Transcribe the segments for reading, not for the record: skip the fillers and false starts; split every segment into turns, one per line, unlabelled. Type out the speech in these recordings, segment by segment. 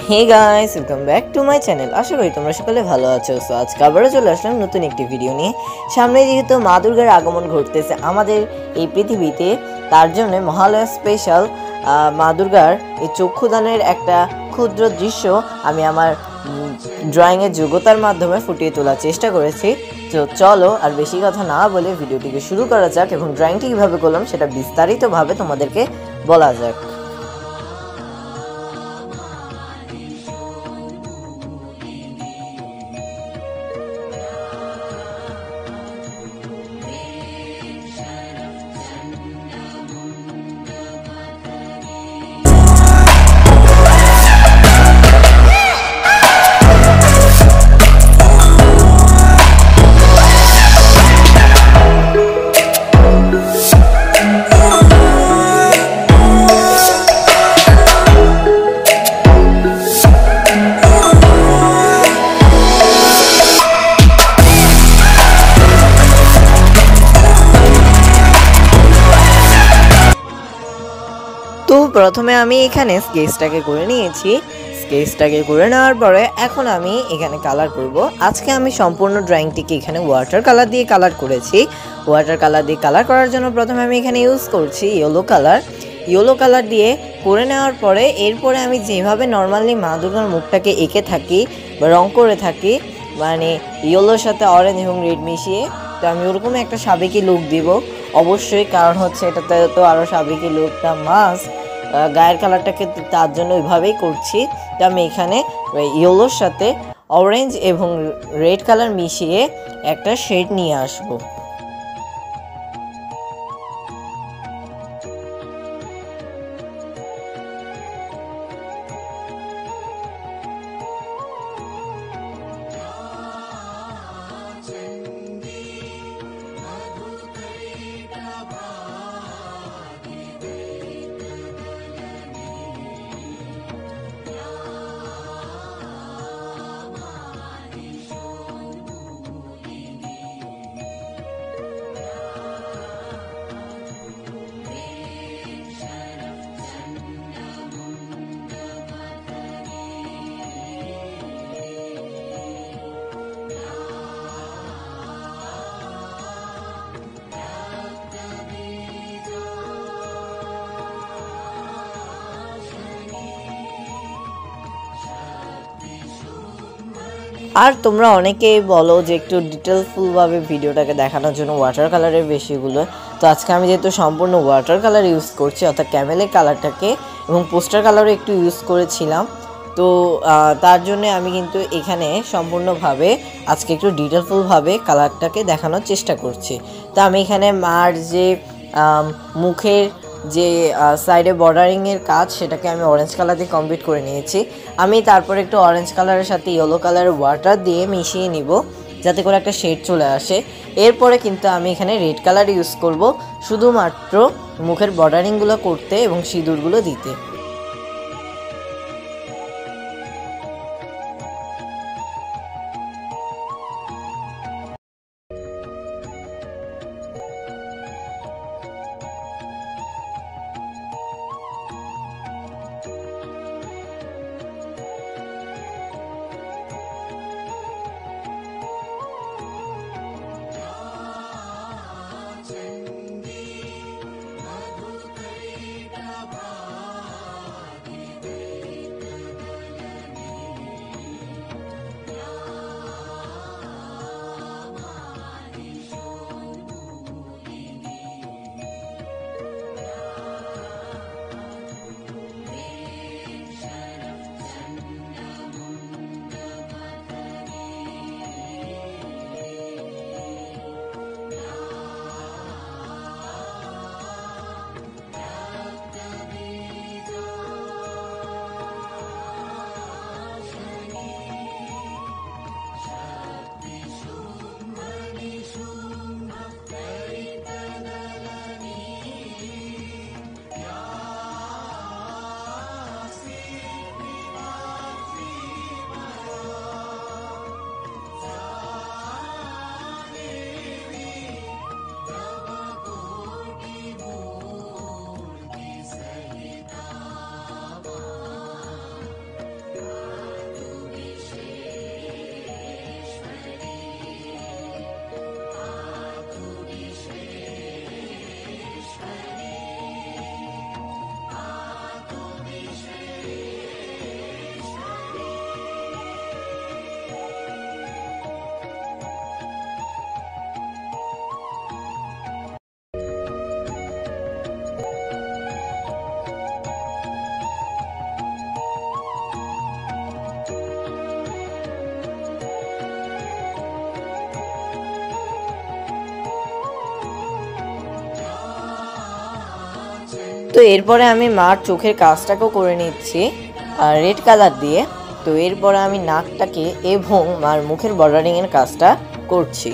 Hey guys, welcome back to my channel. আশা করি তোমরা সকলে ভালো আছো। সো আজকে আবারও চলে আসলাম নতুন একটি ভিডিও নিয়ে। সামনে যেহেতু মা দুর্গার আগমন ঘটতেছে আমাদের এই পৃথিবীতে, তার জন্য মহালয়া স্পেশাল মা দুর্গার এই চক্ষুদানের একটা ক্ষুদ্র দৃশ্য আমি আমার ড্রয়িংয়ের যোগ্যতার মাধ্যমে ফুটিয়ে তোলার চেষ্টা করেছি। তো চলো আর বেশি কথা না বলে ভিডিওটিকে শুরু করা যাক এবং ড্রয়িংটি কীভাবে করলাম সেটা বিস্তারিতভাবে তোমাদেরকে বলা যাক। তো প্রথমে আমি এখানে স্কেচটাকে করে নিয়েছি। স্কেচটাকে করে নেওয়ার পরে এখন আমি এখানে কালার করব। আজকে আমি সম্পূর্ণ ড্রয়িংটিকে এখানে ওয়াটার কালার দিয়ে কালার করেছি। ওয়াটার কালার দিয়ে কালার করার জন্য প্রথমে আমি এখানে ইউজ করছি ইয়েলো কালার। ইয়েলো কালার দিয়ে করে নেওয়ার পরে এরপরে আমি যেভাবে নর্মালি মা দুর্গার মুখটাকে এঁকে থাকি বা রং করে থাকি, মানে ইয়েলোর সাথে অরেঞ্জ এবং রেড মিশিয়ে, তো আমি ওরকম একটা সাবেকি লুক দিব অবশ্যই, কারণ হচ্ছে এটাতে তো আরও সাবেকি লুকটা মাস্ট। গায়ের কালারটাকে তার জন্য ওইভাবেই করছি। তো আমি এখানে ইয়েলোর সাথে অরেঞ্জ এবং রেড কালার মিশিয়ে একটা শেড নিয়ে আসবো। আর তোমরা অনেকেই বলো যে একটু ডিটেলফুলভাবে ভিডিওটাকে দেখানোর জন্য ওয়াটার কালারের বেশিগুলো। তো আজকে আমি যেহেতু সম্পূর্ণ ওয়াটার কালার ইউজ করছি, অর্থাৎ ক্যামেলের কালারটাকে, এবং পোস্টার কালারও একটু ইউজ করেছিলাম, তো তার জন্য আমি কিন্তু এখানে সম্পূর্ণভাবে আজকে একটু ডিটেলফুলভাবে কালারটাকে দেখানোর চেষ্টা করছি। তো আমি এখানে মার যে মুখের যে সাইডে বর্ডারিংয়ের কাজ, সেটাকে আমি অরেঞ্জ কালার দিয়ে কমপ্লিট করে নিয়েছি। আমি তারপর একটু অরেঞ্জ কালারের সাথে ইয়েলো কালারের ওয়াটার দিয়ে মিশিয়ে নিব যাতে করে একটা শেড চলে আসে। এরপরে কিন্তু আমি এখানে রেড কালার ইউজ করব শুধুমাত্র মুখের বর্ডারিংগুলো করতে এবং সিঁদুরগুলো দিতে। তো এরপরে আমি মার চোখের কাজটাকেও করে নিচ্ছি রেড কালার দিয়ে। তো এরপরে আমি নাকটাকে এবং মার মুখের বর্ডারিংয়ের কাজটা করছি।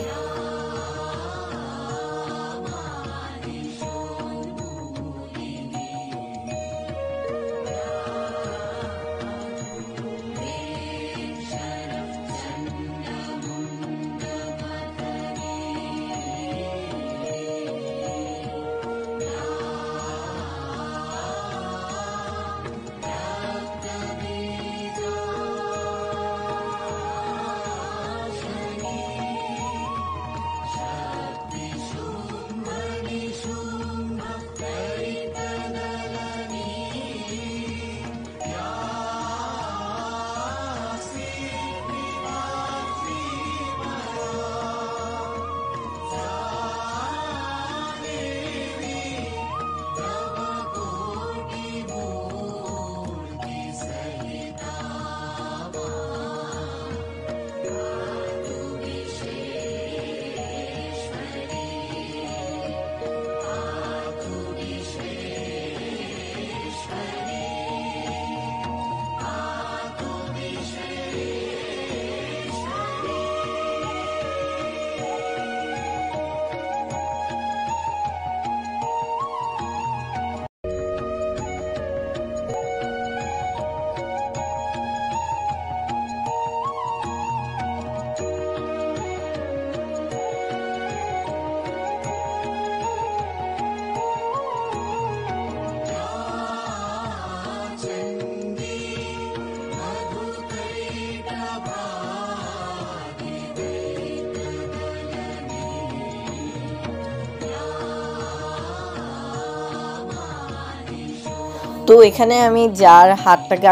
তো এখানে আমি যার হাতটাকে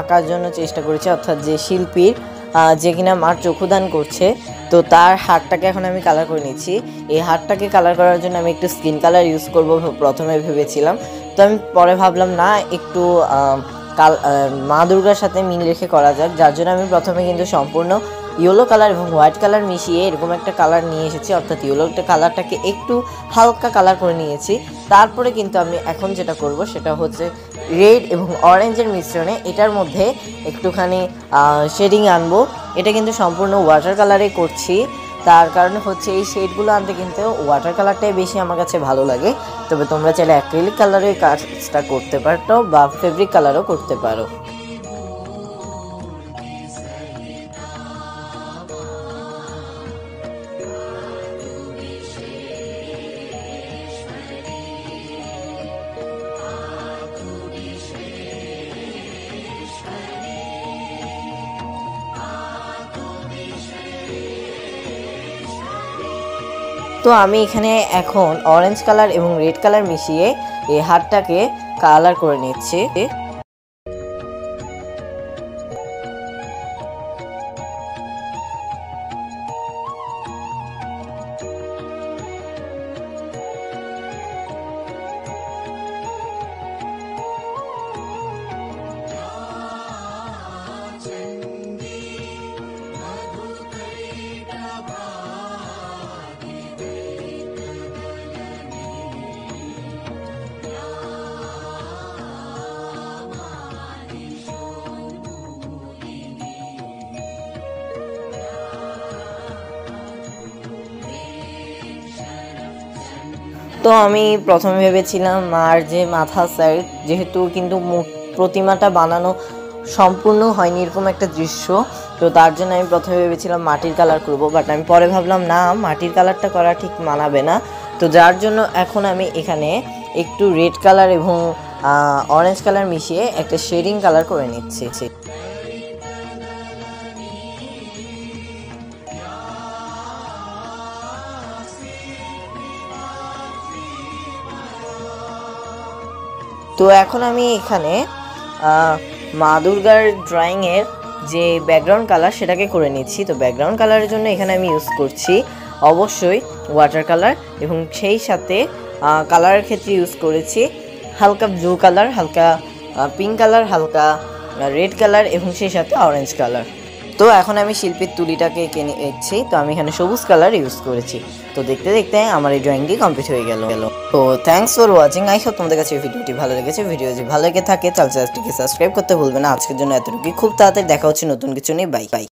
আঁকার জন্য চেষ্টা করেছি, অর্থাৎ যে শিল্পীর যে কিনা মার চক্ষুদান করছে, তো তার হাতটাকে এখন আমি কালার করে নিচ্ছি। এই হাতটাকে কালার করার জন্য আমি একটু স্কিন কালার ইউজ করব প্রথমে ভেবেছিলাম, তো আমি পরে ভাবলাম না, একটু মা দুর্গার সাথে মিল রেখে করা যাক। যার জন্য আমি প্রথমে কিন্তু সম্পূর্ণ ইয়েলো কালার এবং হোয়াইট কালার মিশিয়ে এরকম একটা কালার নিয়ে এসেছি, অর্থাৎ ইয়েলো কালারটাকে একটু হালকা কালার করে নিয়েছি। তারপরে কিন্তু আমি এখন যেটা করব সেটা হচ্ছে রেড এবং অরেঞ্জের মিশ্রণে এটার মধ্যে একটুখানি শেডিং আনবো। এটা কিন্তু সম্পূর্ণ ওয়াটার কালারে করছি, তার কারণ হচ্ছে এই শেডগুলো আনতে কিন্তু ওয়াটার কালারটাই বেশি আমার কাছে ভালো লাগে। তবে তোমরা চাইলে অ্যাক্রিলিক কালারের কাজটা করতে পারো বা ফেব্রিক কালারও করতে পারো। তো আমি এখানে এখন অরেঞ্জ কালার এবং রেড কালার মিশিয়ে এই হাতটাকে কালার করে নিচ্ছি। তো আমি প্রথমে ভেবেছিলাম মার যে মাথা সাইড, যেহেতু কিন্তু প্রতিমাটা বানানো সম্পূর্ণ হয়নি এরকম একটা দৃশ্য, তো তার জন্য আমি প্রথমে ভেবেছিলাম মাটির কালার করব, বাট আমি পরে ভাবলাম না, মাটির কালারটা করা ঠিক মানাবে না। তো যার জন্য এখন আমি এখানে একটু রেড কালার এবং অরেঞ্জ কালার মিশিয়ে একটা শেডিং কালার করে নিচ্ছি। তো এখন আমি এখানে মা দুর্গার ড্রয়িংয়ের যে ব্যাকগ্রাউন্ড কালার সেটাকে করে নিচ্ছি। তো ব্যাকগ্রাউন্ড কালারের জন্য এখানে আমি ইউজ করছি অবশ্যই ওয়াটার কালার, এবং সেই সাথে কালারের ক্ষেত্রে ইউজ করেছি হালকা ব্লু কালার, হালকা পিঙ্ক কালার, হালকা রেড কালার এবং সেই সাথে অরেঞ্জ কালার। তো এখন আমি শিল্পীর তুলিটাকে এঁকে নিচ্ছি। তো আমি এখানে সবুজ কালার ইউজ করেছি। তো দেখতে দেখতে আমার এই ড্রয়িংটি কমপ্লিট হয়ে গেল। তো thanks for watching. I hope তোমাদের কাছে এই ভিডিওটি ভালো লেগেছে। ভিডিও যদি ভালো লেগে থাকে তাহলে চ্যানেলটিকে সাবস্ক্রাইব করতে ভুলবে না। আজকের জন্য এতটুকুই। খুব তাড়াতাড়ি দেখা হচ্ছে নতুন কিছু নিয়ে। Bye bye.